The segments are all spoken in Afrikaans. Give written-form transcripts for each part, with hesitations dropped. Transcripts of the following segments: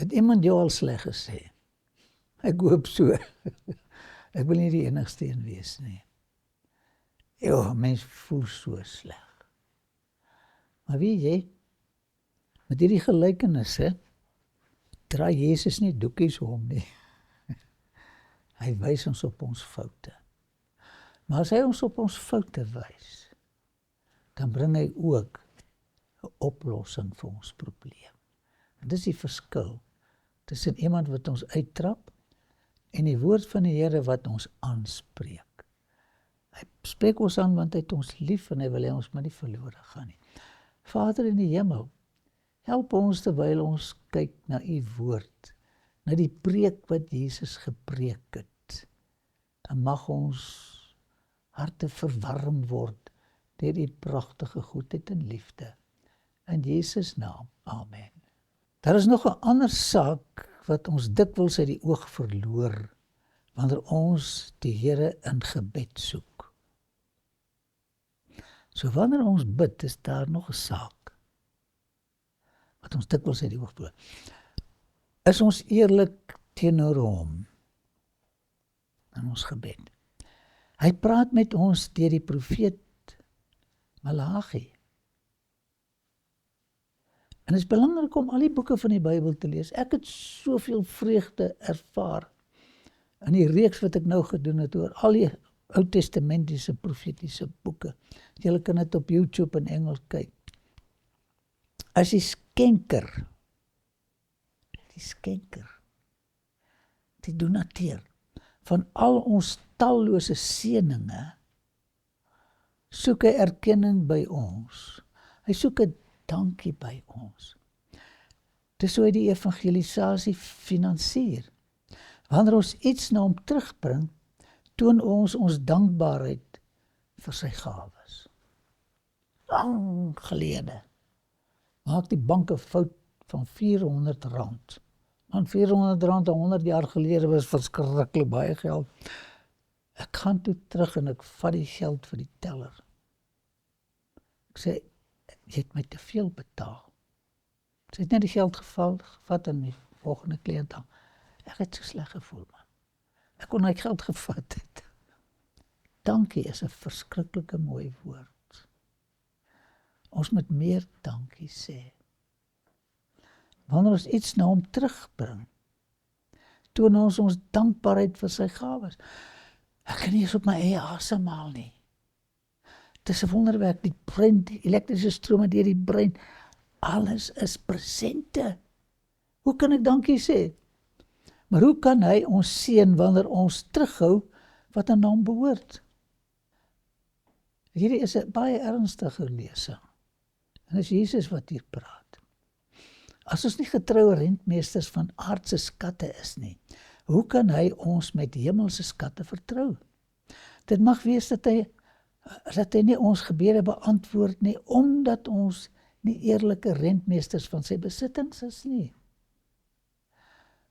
Het iemand jou al sleg gesê? Ek hoop so. Ek wil nie die enigste een wees nie. Ja, mens voel so sleg. Maar weet jy, met hierdie gelykenisse, draai Jezus nie doekies om nie. Hy wys ons op ons foute. Maar as hy ons op ons foute wys, dan bring hy ook 'n oplossing vir ons probleem. En dis die verskil tussen iemand wat ons uittrap en die woord van die Here wat ons aanspreek. Hy spreek ons aan want hy het ons lief en hy wil hê ons moet nie verlore gaan nie. Vader in die hemel, help ons terwyl ons kyk na u woord, na die preek wat Jesus gepreek het. En mag ons harte verwarm word deur die pragtige goedheid en liefde. In Jesus naam, amen. Daar is nog 'n ander saak wat ons dikwels uit die oog verloor, wanneer ons die Here in gebed soek. So wanneer ons bid, is daar nog 'n saak, wat ons dikwels uit die oog verloor. Is ons eerlik teenoor hom, in ons gebed? Hy praat met ons deur die profeet Malagi. En het is belangrik om al die boeke van die Bybel te lees. Ek het soveel vreugde ervaar in die reeks wat ek nou gedoen het oor al die Oud-testamentiese profetiese boeke. Julle kan dit op YouTube in Engels kyk. As die skenker, die donateur van al ons tallose seëninge, soek hy erkenning by ons. Hy soek 'n dankie by ons. Dis hoe hy die evangelisasie finansier. Wanneer ons iets na hom terugbring, toon ons dankbaarheid vir sy gawes. Lang gelede maak die bank 'n fout van R400. Want R400 100 jaar gelede was verskriklik baie geld. Ek gaan toe terug en ek vat die geld vir die teller. Ek sê, jy het my te veel betaal. Sy het net die geld gevat en die volgende kliënt dan. Ek het so sleg gevoel, man. Ek kon my geld gevat het. Dankie is 'n verskriklike mooi woord. Ons moet meer dankie sê. Wanneer ons iets na hom terugbring, toon ons dankbaarheid vir sy gawes. Ek kan nie eens op my eie asemhaal nie. Het is 'n wonderwerk, die brein, die elektrische strome deur die brein, alles is presente. Hoe kan ek dankie sê? Maar hoe kan hy ons seën wanneer ons terughou wat aan hom behoort? Hierdie is 'n baie ernstige lesing. En is Jesus wat hier praat. As ons nie getroue rentmeesters van aardse skatte is nie, hoe kan hy ons met hemelse skatte vertrou? Dit mag wees dat hy nie ons gebede beantwoord nie, omdat ons nie eerlike rentmeesters van sy besittings is nie.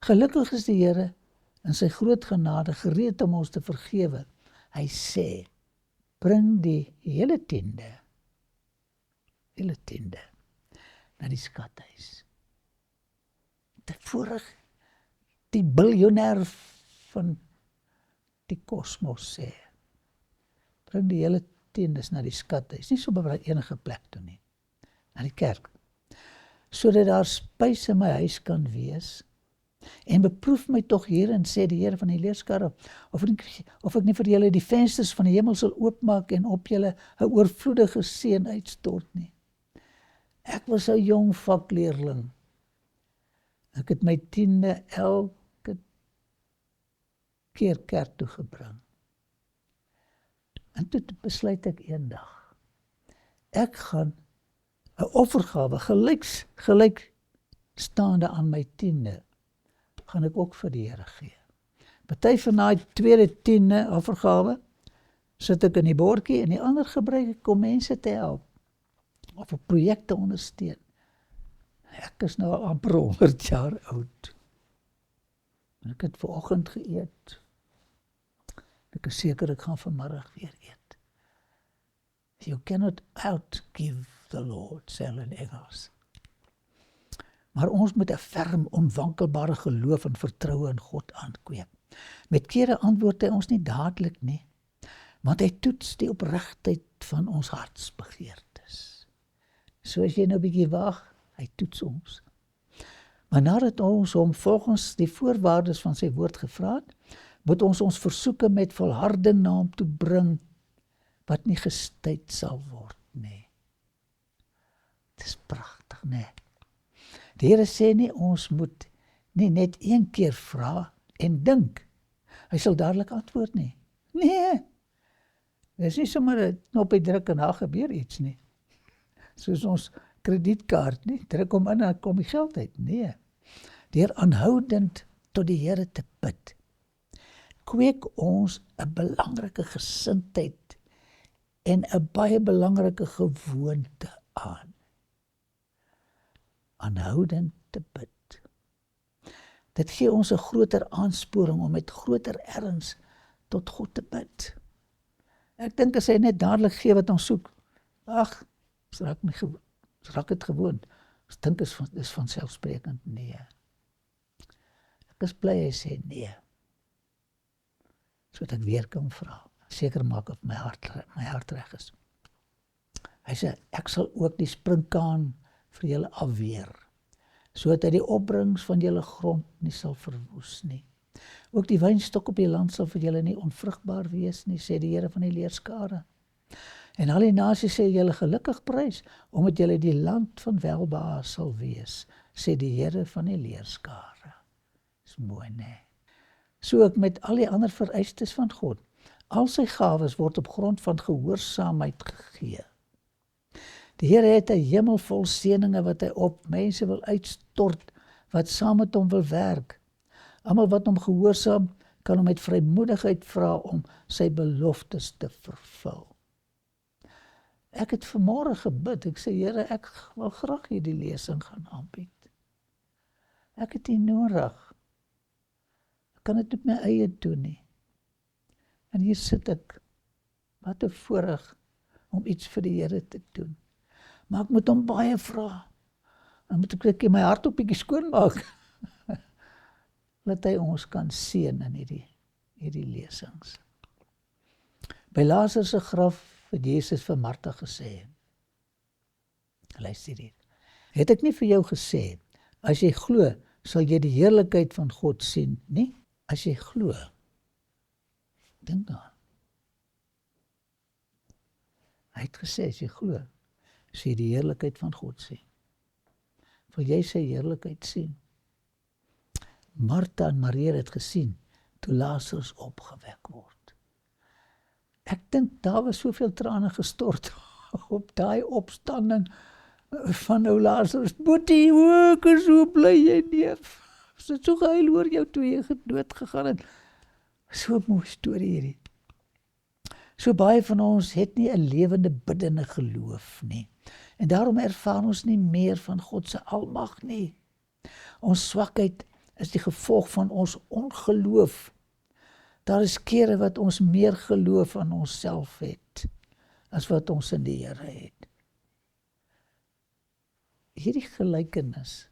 Gelukkig is die Here in sy groot genade gereed om ons te vergewe. Hy sê, bring die hele tiende na die skathuis. Tevoorig die biljoenêr van die kosmos sê, bring die hele tiendes na die skathuis, nie so by enige plek toe nie, na die kerk, sodat daar spys in my huis kan wees, en beproef my tog hierin, sê die Here van die leerskare, of ek nie vir julle die vensters van die hemel sal oopmaak en op julle 'n oorvloedige seën uitstort nie. Ek was 'n jong vakleerling. Ek het my tiende elke keer kerk toe gebring. En toe besluit ek eendag, ek gaan 'n offergawe gelyk staande aan my tiende, gaan ek ook vir die Here gee. Party van daai tweede tiende offergawe sit ek in die bordjie en die ander gebruik ek om mense te help of 'n projek te ondersteun. Ek is nou al amper 100 jaar oud. En ek het vanoggend geëet. Ek is seker ek gaan vanmiddag weer eet. You cannot outgive the Lord, sê hulle in Engels. Maar ons moet 'n ferm, onwankelbare geloof en vertroue in God aankweek. Met kere antwoord hy ons nie dadelik nie, want hy toets die opregtheid van ons hartsbegeertes. So as jy nou 'n bietjie wag, hy toets ons. Maar nadat ons hom volgens die voorwaardes van sy woord gevra het, moet ons versoeke met volharding na hom toe bring, wat nie gestuit sal word nie. Dit is pragtig, nee. Die Here sê nie, ons moet nie net een keer vra en dink, hy sal dadelik antwoord nie. Nee, dit is nie sommer 'n knoppie druk en daar gebeur iets nie. Soos ons kredietkaart nie, druk hom in en dan kom die geld uit. Nee, deur aanhoudend tot die Here te bid, kweek ons 'n belangrike gesindheid en 'n baie belangrike gewoonte aan. Aanhoudend te bid. Dit gee ons 'n groter aansporing om met groter erns tot God te bid. Ek dink as hy net dadelik gee wat ons soek, ag, raak dit gewoond. Ons dink is vanselfsprekend. Nee. Ek is bly hy sê nee. Sodat ek weer kan vra. Seker maak of my hart reg is. Hy sê, ek sal ook die springkaan vir julle afweer, sodat hy die opbrengs van julle grond nie sal verwoes nie. Ook die wynstok op die land sal vir julle nie onvrugbaar wees nie, sê die Here van die leerskare. En al die nasies sê julle gelukkig prys, omdat julle die land van welbehae sal wees, sê die Here van die leerskare. Dis mooi, nee. So ook met al die ander vereistes van God. Al sy gawes word op grond van gehoorsaamheid gegee. Die Here het 'n hemel vol seëninge wat hy op mense wil uitstort, wat saam met hom wil werk. Almal wat hom gehoorsaam, kan hom met vrymoedigheid vra om sy beloftes te vervul. Ek het vanmôre gebid, ek sê, Here, ek wil graag hierdie lesing gaan aanbied. Ek het nie nodig. Ek kan dit met my eie doen nie. En hier sit ek, wat 'n voorreg om iets vir die Here te doen. Maar ek moet hom baie vra. Dan moet ek my hart op bietjie skoon maak. Dat hy ons kan seën in hierdie lesings. By Lazarus se graf het Jesus vir Martha gesê, luister hier, het ek nie vir jou gesê, as jy glo, sal jy die heerlikheid van God sien, nie? As jy glo, dink daaraan. Hy het gesê, as jy glo, sal jy die heerlikheid van God sien. Wil jy sy heerlikheid sien? Martha en Maria het gesien, toe Lazarus opgewek word. Ek dink daar was soveel trane gestort op daai opstanding van ou Lazarus. Boetie, ek is so bly jy neef. Is dit so gehuil oor jou toe jy dood gegaan het? So 'n mooi storie hierdie. So baie van ons het nie 'n lewende biddende geloof nie. En daarom ervaar ons nie meer van God se almag nie. Ons swakheid is die gevolg van ons ongeloof. Daar is kere wat ons meer geloof aan onsself het, as wat ons in die Here het. Hierdie gelykenis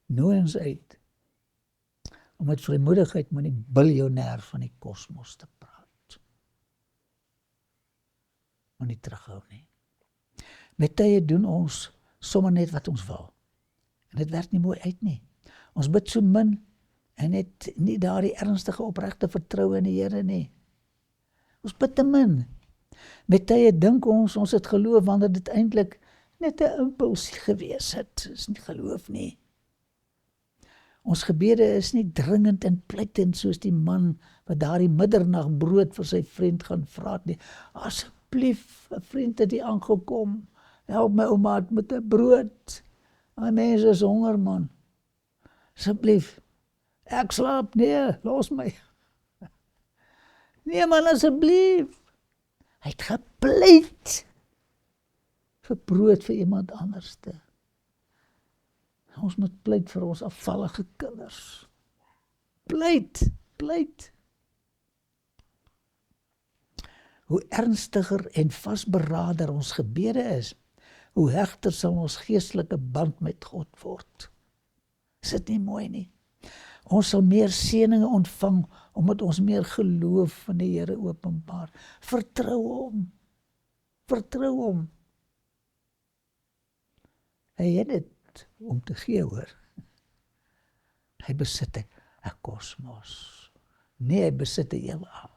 nooi ons uit om met vrymoedigheid met die biljoenêr van die kosmos te praat. Maar nie terughou nie. Met tye doen ons sommer net wat ons wil. En dit werk nie mooi uit nie. Ons bid so min en het nie daardie ernstige opregte vertroue in die Here nie. Ons bid te min. Met tye dink ons het geloof wanneer dit eintlik net 'n impuls gewees het. Dit is nie geloof nie. Ons gebede is nie dringend en pleitend soos die man wat daardie middernag brood vir sy vriend gaan vra nie. Asseblief, 'n vriend het hier aangekom. Help my ouma met 'n brood. My mense is honger, man. Asseblief. Ek slaap, nee, los my. Nee man, asseblief. Hy het gepleit vir brood vir iemand anderste. Ons moet pleit vir ons afvallige kinders. Pleit. Hoe ernstiger en vasberader ons gebede is, hoe hegter sal ons geestelike band met God word. Is dit nie mooi nie? Ons sal meer seëninge ontvang, omdat ons meer geloof van die Here openbaar. Vertrou hom. Vertrou hom. Hy het dit om te gee, hoor. Hy besit 'n kosmos. Nee, hy besit 'n heelal.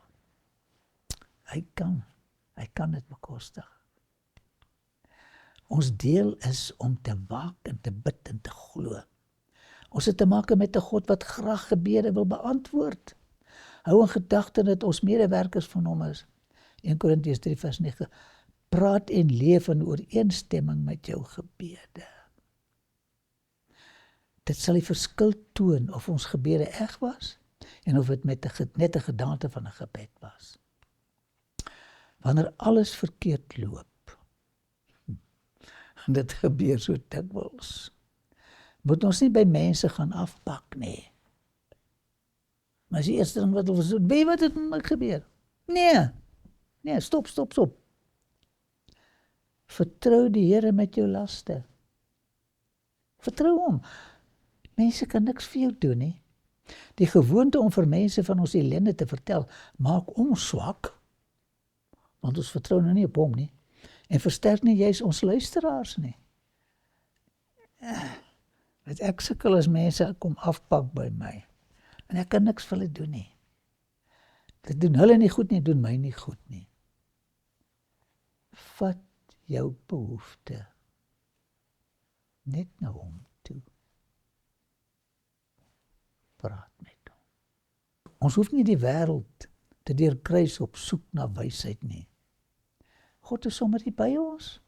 Hy kan dit bekostig. Ons deel is om te waak en te bid en te glo. Ons het te maak met 'n God wat graag gebede wil beantwoord. Hou in gedagte dat ons medewerkers van hom is. 1 Korintiërs 3 vers 9. Praat en leef in ooreenstemming met jou gebede. Dit sal die verskil toon of ons gebede eg was en of dit net 'n gedaante van 'n gebed was. Wanneer alles verkeerd loop, en dit gebeur so dikwels, moet ons nie by mense gaan afpak nie. Maar as die eerste ding wat ons doen, weet wat het met my gebeur? Nee, stop. Vertrou die Here met jou laste. Vertrou hom. Mense kan niks vir jou doen nie. Die gewoonte om vir mense van ons ellende te vertel, maak ons swak, want ons vertrou nou nie op hom nie, en versterk nie juis ons luisteraars nie. Want ek sukkel as mense kom afpak by my, en ek kan niks vir hulle doen nie. Dit doen hulle nie goed nie, doen my nie goed nie. Vat jou behoefte net na hom toe. Praat met hom. Ons hoef nie die wêreld te deurkruis op soek na wysheid nie. God is sommer hier by ons.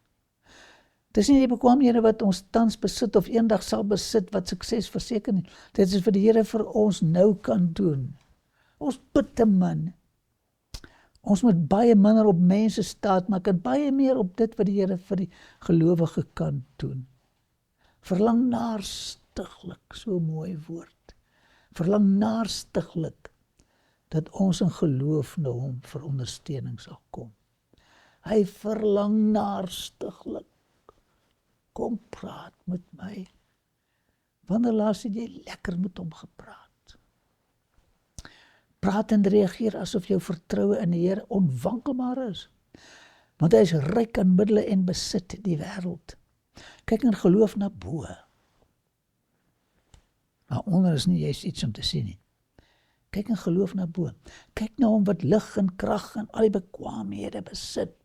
Dis nie die bekwaamhede wat ons tans besit of eendag sal besit wat sukses verseker nie. Dit is vir die Here vir ons nou kan doen. Ons bid te min. Ons moet baie minder op mense staat maak en baie meer op dit wat die Here vir die gelowige kan doen. Verlang naarstiglik, so mooi woord. Verlang naarstiglik dat ons in geloof na hom vir ondersteuning sal kom. Hy verlang naarstiglik. Kom praat met my. Wanneer laas het jy lekker met hom gepraat? Praat en reageer asof jou vertroue in die Here onwankelbaar is. Want hy is ryk aan middele en besit die wêreld. Kyk in geloof na bo. Maar onder is nie juist iets om te sien nie. Kyk in geloof na bo. Kyk na hom wat lig en krag en al die bekwaamhede besit.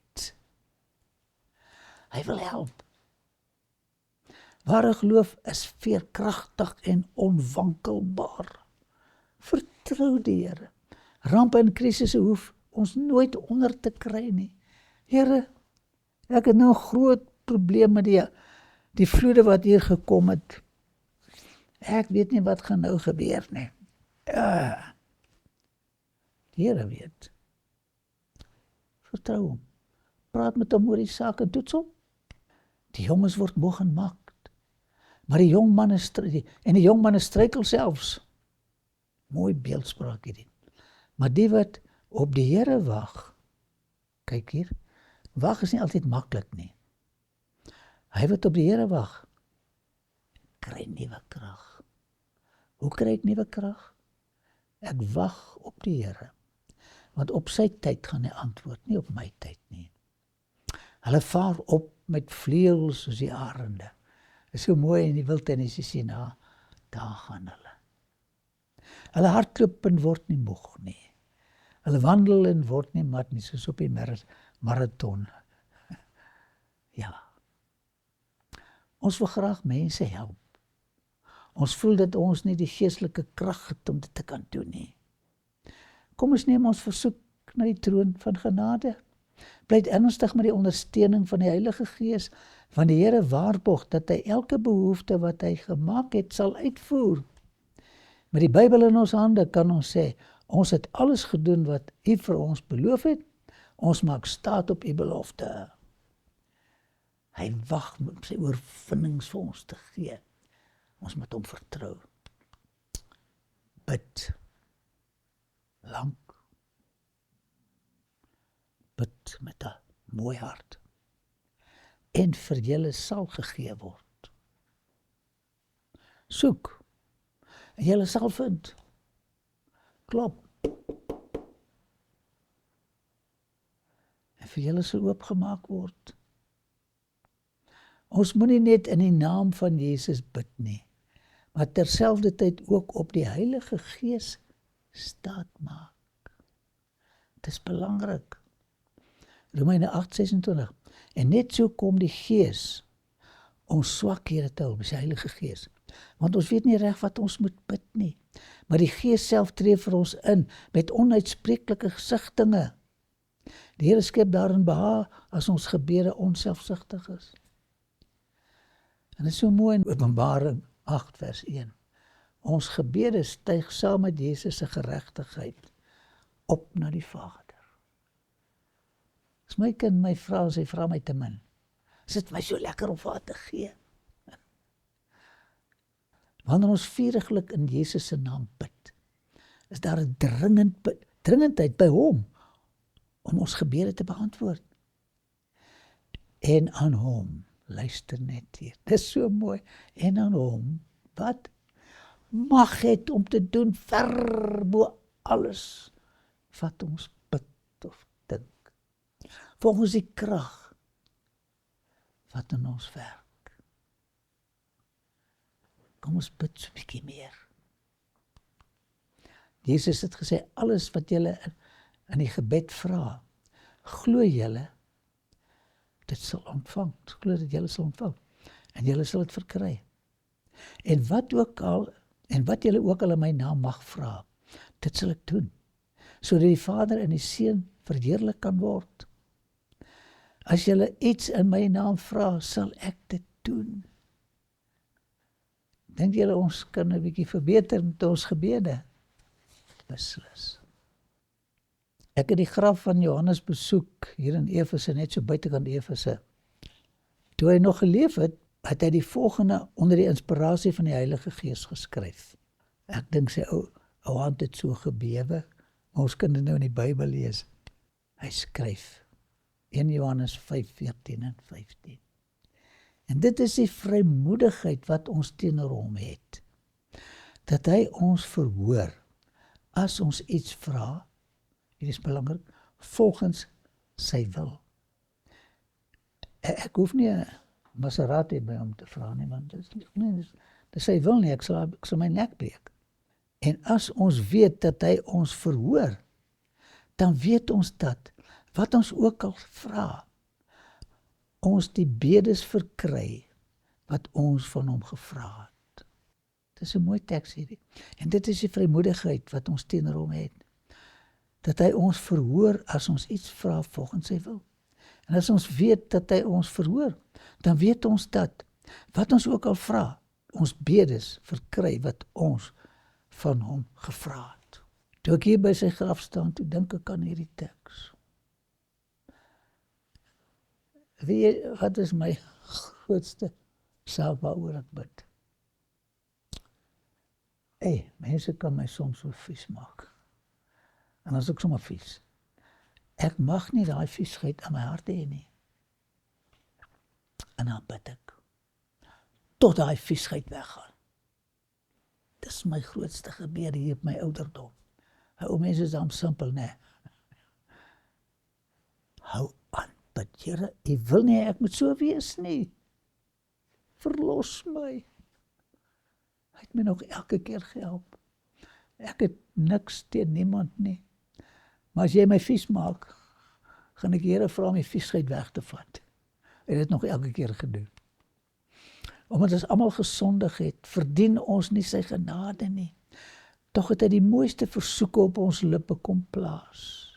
Hy wil help. Ware geloof is veerkragtig en onwankelbaar. Vertrou die Here. Rampe en krisisse hoef ons nooit onder te kry nie. Here, ek het nou 'n groot probleem met die vloede wat hier gekom het. Ek weet nie wat gaan nou gebeur nie. Die Here weet. Vertrou hom. Praat met hom oor die saak en toets hom. Die jonges word moeg en mak. Maar die jong manne struikel selfs. Mooi beeldspraak hierdie. Maar die wat op die Here wag, kyk hier, wag is nie altyd maklik nie. Hy wat op die Here wag, kry nuwe krag. Hoe kry ek nuwe krag? Ek wag op die Here. Want op sy tyd gaan hy antwoord, nie op my tyd nie. Hulle vaar op met vleuels soos die arende. Is so mooi in die wildernis sien, daar gaan hulle. Hulle hardloop en word nie moeg nie. Hulle wandel en word nie mat nie, soos op die marathon. Ja. Ons wil graag mense help. Ons voel dat ons nie die geestelike krag het om dit te kan doen nie. Kom ons neem ons versoek na die troon van genade. Bly ernstig met die ondersteuning van die Heilige Gees, van die Here waarborg dat hy elke behoefte wat hy gemaak het, sal uitvoer. Met die Bybel in ons hande kan ons sê, ons het alles gedoen wat U vir ons beloof het, ons maak staat op U belofte. Hy wag om sy oorwinnings vir ons te gee. Ons moet hom vertrou. Bid. Lank. Bid met 'n mooi hart. en vir julle sal gegee word. Soek, en julle sal vind. Klop. En vir julle sal oopgemaak word. Ons moenie net in die naam van Jesus bid nie, maar terselfdertyd ook op die Heilige Gees staat maak. Dit is belangrik. Romeine 8:26. En net so kom die Gees ons swakhede te help, die Heilige Gees. Want ons weet nie reg wat ons moet bid nie. Maar die Gees self tree vir ons in met onuitspreeklike gesigtinge. Die Here skep daarin behaag as ons gebede onselfsugtig is. En dit is so mooi in Openbaring 8 vers 1. Ons gebede styg saam met Jesus se geregtigheid op na die Vader. As my kind my vra, sy vra my te min. Is dit my so lekker om vir haar te gee? Wanneer ons vuriglik in Jesus se naam bid, is daar 'n dringendheid by hom om ons gebede te beantwoord. En aan hom, luister net hier, dit is so mooi, en aan hom, wat mag het om te doen ver bo alles wat ons bid of dink, volgens die krag wat in ons werk. Kom ons bid so 'n bietjie meer. Jesus het gesê, alles wat julle in die gebed vra, glo julle, dit sal ontvang. Glo dat julle sal ontvang. En julle sal dit verkry. En wat julle ook al in my naam mag vra, dit sal ek doen, sodat die Vader en die Seun verheerlik kan word. As julle iets in my naam vra, sal ek dit doen. Dink julle ons kan 'n bietjie verbeter met ons gebede? Beslis. Ek het die graf van Johannes besoek hier in Efese, net so buitekant Efese. Toe hy nog geleef het, het hy die volgende onder die inspirasie van die Heilige Gees geskryf. Ek dink sy ou hand het so gebewe, maar ons kan dit nou in die Bybel lees. Hy skryf 1 Johannes 5:14 en 15. En dit is die vrymoedigheid wat ons teenoor hom het, dat hy ons verhoor as ons iets vra, dit is belangrik, volgens sy wil. Ek hoef nie 'n Maserati by hom te vra nie, want dit sy wil nie, ek sal my nek breek. En as ons weet dat hy ons verhoor, dan weet ons dat, wat ons ook al vra, ons die bedes verkry, wat ons van hom gevra het. Dit is 'n mooi teks hierdie. En dit is die vrymoedigheid wat ons teenoor hom het. Dat hy ons verhoor as ons iets vra volgens sy wil. En as ons weet dat hy ons verhoor, dan weet ons dat, wat ons ook al vra, ons bedes verkry wat ons van hom gevra het. Toe ek hier by sy graf staan, toe dink ek aan hierdie teks. Weet jy, wat is my grootste saak waaroor ek bid? Mense kan my soms so vies maak. En as ek sommer vies. Ek mag nie daai viesheid in my hart hê nie. En dan bid ek. Tot daai viesheid weggaan. Dis my grootste gebede hier op my ouderdom. Ou mense is dan simpel, né? Hou aan, bid, Here, U wil nie ek moet so wees nie. Verlos my. Hy het my nog elke keer gehelp. Ek het niks teen niemand nie. Maar as jy my vies maak, gaan ek Here vra om die viesheid weg te vat. Hy het dit nog elke keer gedoen. Omdat ons almal gesondig het, verdien ons nie sy genade nie. Tog het hy die mooiste versoeke op ons lippe kom plaas.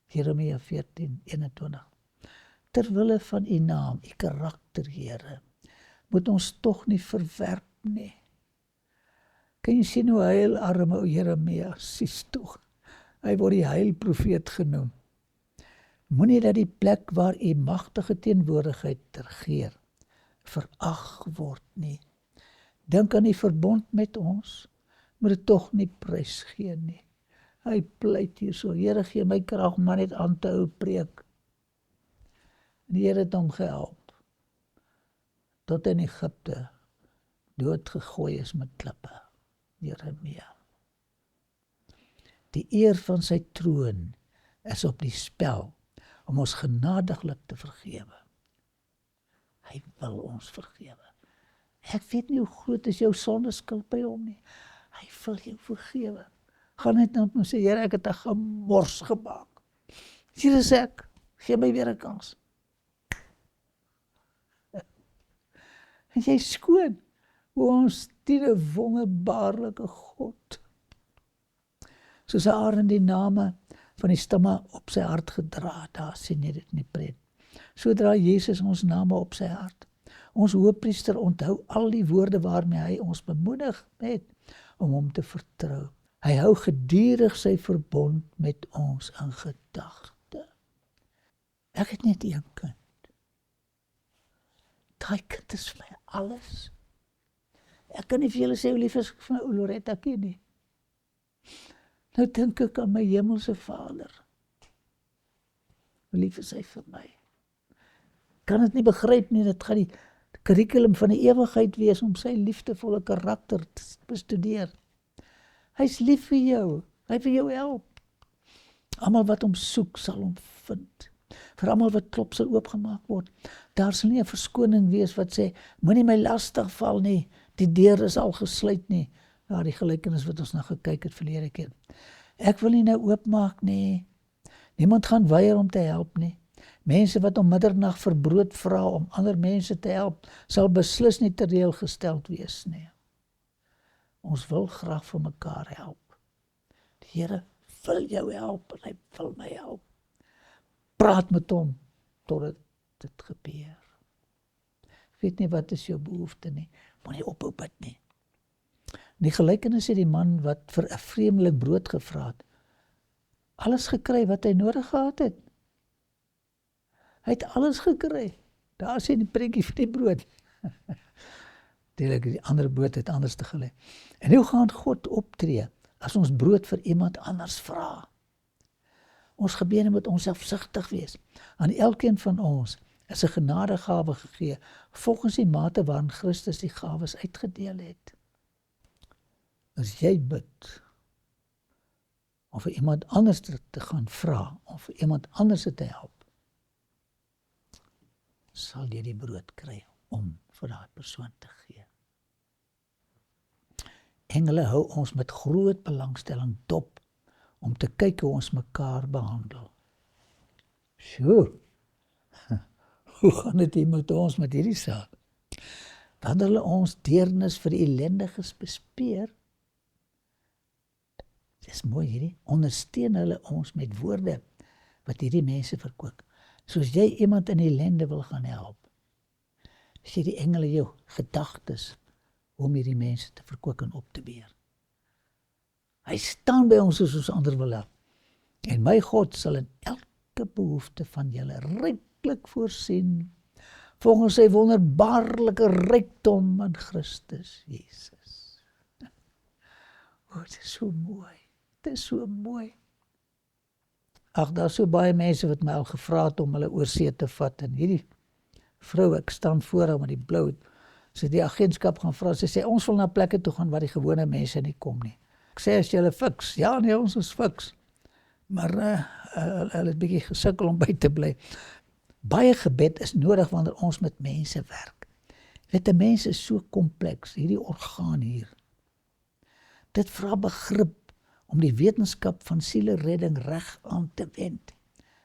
Jeremia 14:21. Terwille van U naam, U karakter, Here, moet ons tog nie verwerp nie. Kan jy sien hoe huil arme ou Jeremia, sies tog. Hy word die heilprofeet genoem. Moenie dat die plek waar U magtige teenwoordigheid regeer, verag word nie. Dink aan die verbond met ons, moet dit tog nie prys gee nie. Hy pleit hier so, Here gee my krag om maar net aan te hou preek. En die Here het hom gehelp. tot in Egipte doodgegooi is met klippe, Jeremia. Die eer van sy troon is op die spel, om ons genadiglik te vergewe. Hy wil ons vergewe. Ek weet nie hoe groot is jou sondeskuld by hom nie. Hy wil jou vergewe. Gaan net nou en sê, Here, ek het 'n gemors gemaak. Hier is ek, gee my weer 'n kans. En jy is skoon, ons dien 'n wonderbaarlike God. Soos Aaron die name van die stamme op sy hart gedra, daar sien jy dit in die preek. So dra Jesus ons name op sy hart. Ons hoëpriester onthou al die woorde waarmee hy ons bemoedig het om hom te vertrou. Hy hou gedurig sy verbond met ons in gedagte. Ek het net een kind. Daai kind is vir my alles. Ek kan nie vir julle sê hoe lief is ek vir my Loretta ken nie. Nou dink ek aan my hemelse Vader. Hoe lief is hy vir my. Kan dit nie begryp nie, dit gaan die kurrikulum van die ewigheid wees om sy liefdevolle karakter te bestudeer. Hy's lief vir jou, hy wil jou help. Almal wat hom soek sal hom vind. Vir almal wat klop sal oopgemaak word. Daar sal nie 'n verskoning wees wat sê, moenie my lastig val nie, die deur is al gesluit nie. Ja, die gelykenis wat ons nou gekyk het verlede keer. Ek wil nie nou oopmaak nie. Niemand gaan weier om te help nie. Mense wat om middernag vir brood vra om ander mense te help, sal beslis nie tereelgesteld wees nie. Ons wil graag vir mekaar help. Die Here wil jou help en hy wil my help. Praat met hom totdat dit gebeur. Ek weet nie wat is jou behoefte nie, moenie ophou bid nie. In die gelykenis het die man wat vir 'n vreemdeling brood gevra het, alles gekry wat hy nodig gehad het. Hy het alles gekry. Daar sien die prentjie vir die brood. Die ander brood het anders te gelê. En hoe gaan God optree as ons brood vir iemand anders vra? Ons gebede moet ons selfsugtig wees. Aan elkeen van ons is 'n genadegawe gegee, volgens die mate waarin Christus die gawes uitgedeel het. As jy bid, om vir iemand anders te gaan vra, om vir iemand anders te help, sal jy die brood kry om vir daai persoon te gee. Engele hou ons met groot belangstelling dop, om te kyk hoe ons mekaar behandel. Sjoe, hoe gaan dit hier met ons met hierdie saak? Wanneer hulle ons deernis vir die ellendiges bespeer, dis mooi hierdie, ondersteun hulle ons met woorde, wat hierdie mense verkoop. Soos jy iemand in ellende wil gaan help, sê die engele jou gedagtes, om hierdie mense te verkoop en op te beheer. Hy staan by ons soos ons ander wil help. En my God sal in elke behoefte van julle ryklik voorsien, volgens sy wonderbaarlike rykdom in Christus Jesus. O, dit is so mooi. Dit is so mooi. Ag, daar is so baie mense wat my al gevra het om hulle oor see te vat. En hierdie vrou, ek staan voor haar met die blou, sy die agentskap gaan vra, sy sê, ons wil na plekke toe gaan waar die gewone mense nie kom nie. Ek sê, as julle fiks, ja nee, ons is fiks. Maar hulle het bietjie gesukkel om by te bly. Baie gebed is nodig wanneer ons met mense werk. Weet, 'n mens is so kompleks, hierdie orgaan hier. Dit vra begrip om die wetenskap van sieleredding reg aan te wend.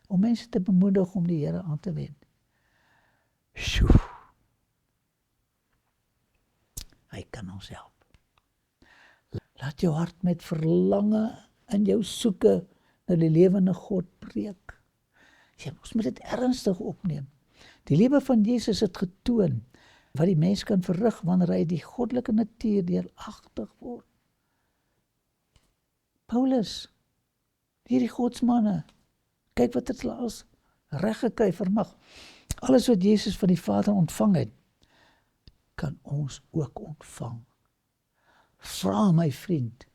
Om mense te bemoedig om die Here aan te wend. Sjoe. Hy kan ons help. Laat jou hart met verlange in jou soeke na die lewende God breek. Ons moet dit ernstig opneem. Die lewe van Jesus het getoon wat die mens kan verrig wanneer hy die goddelike natuur deuragtig word. Paulus, hierdie godsmanne, kyk wat het hulle als reg gekry vermag. Alles wat Jesus van die Vader ontvang het, kan ons ook ontvang. Vra my vriend,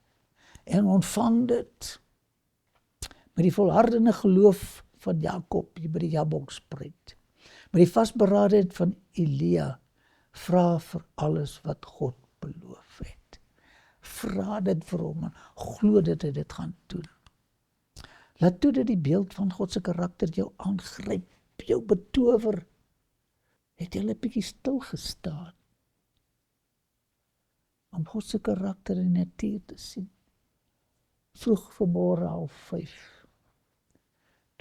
en ontvang dit met die volhardende geloof van Jakob hier by die Jabokspruit, met die vasberadenheid van Elia Vra vir alles wat God beloof het. Vra dit vir hom en glo dat hy dit gaan doen. Laat toe dat die beeld van God se karakter jou aangryp, jou betower. Het jy 'n bietjie stil gestaan om God se karakter in die natuur te sien? Vroeg vanmôre 4:30.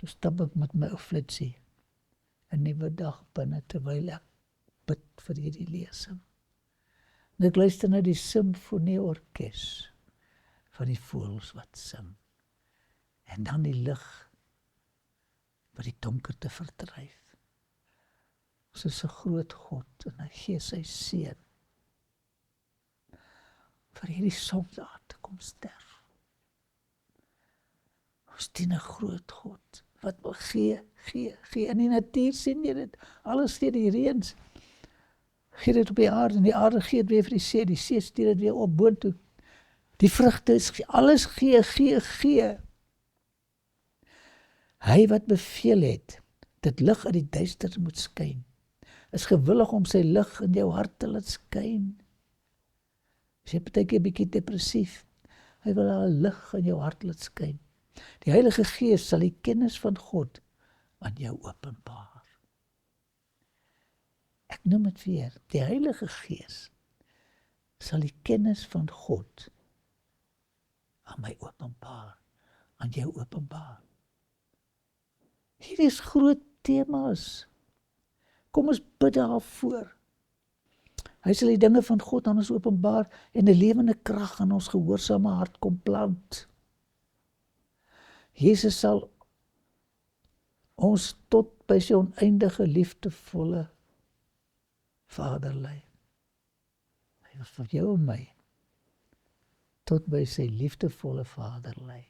Toe stap ek met my ou flitsie 'n nuwe dag binne terwyl ek bid vir hierdie lesing. En ek luister na die simfonieorkes van die voëls wat sing. En dan die lig wat die donkerte verdryf. Ons is 'n groot God en hy gee sy seun vir hierdie sondaar te kom sterf. Ons dien 'n groot God wat wil gee. In die natuur sien jy dit. Alles gee die reëns. Gee dit op die aarde en die aarde gee dit weer vir die see stuur dit weer op boontoe. Die vrugte is alles gee. Hy wat beveel het dat lig uit die duister moet skyn, is gewillig om sy lig in jou hart te laat skyn. As jy partykeer 'n bietjie depressief, hy wil al lig in jou hart laat skyn. Die Heilige Gees sal die kennis van God aan jou openbaar. Ek noem dit weer, die Heilige Gees sal die kennis van God aan my openbaar, aan jou openbaar. Hier is groot temas. Kom ons bid daarvoor. Hy sal die dinge van God aan ons openbaar en 'n lewende krag in ons gehoorsame hart kom plant. Jesus sal ons tot by sy oneindige liefdevolle Vader lei. Hy wil vir jou en my tot by sy liefdevolle Vader lei.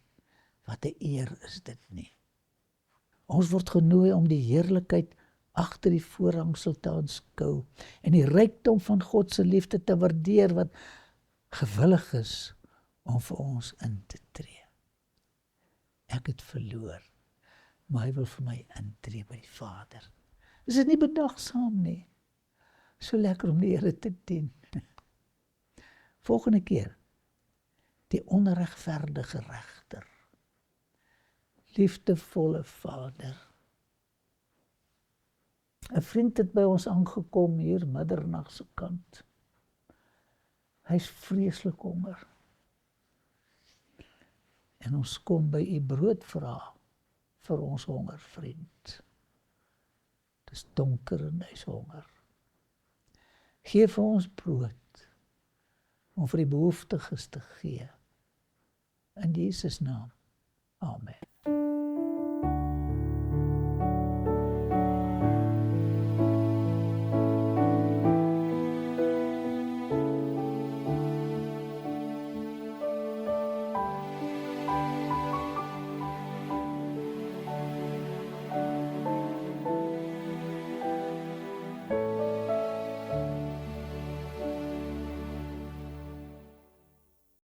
Wat 'n eer is dit nie. Ons word genooi om die heerlikheid agter die voorhangsel te aanskou en die rykdom van God se liefde te waardeer wat gewillig is om vir ons in te tree. Ek het verloor, maar hy wil vir my intree by die Vader. Is dit nie bedagsaam nie? So lekker om die Here te dien. Volgende keer, die onregverdige regter, liefdevolle Vader. 'n vriend het by ons aangekom hier middernag se kant. Hy's vreeslik honger. En ons kom by u brood vra vir ons honger vriend. Dis donker en hy's honger. Gee vir ons brood om vir die behoeftiges te gee. In Jesus naam. Amen.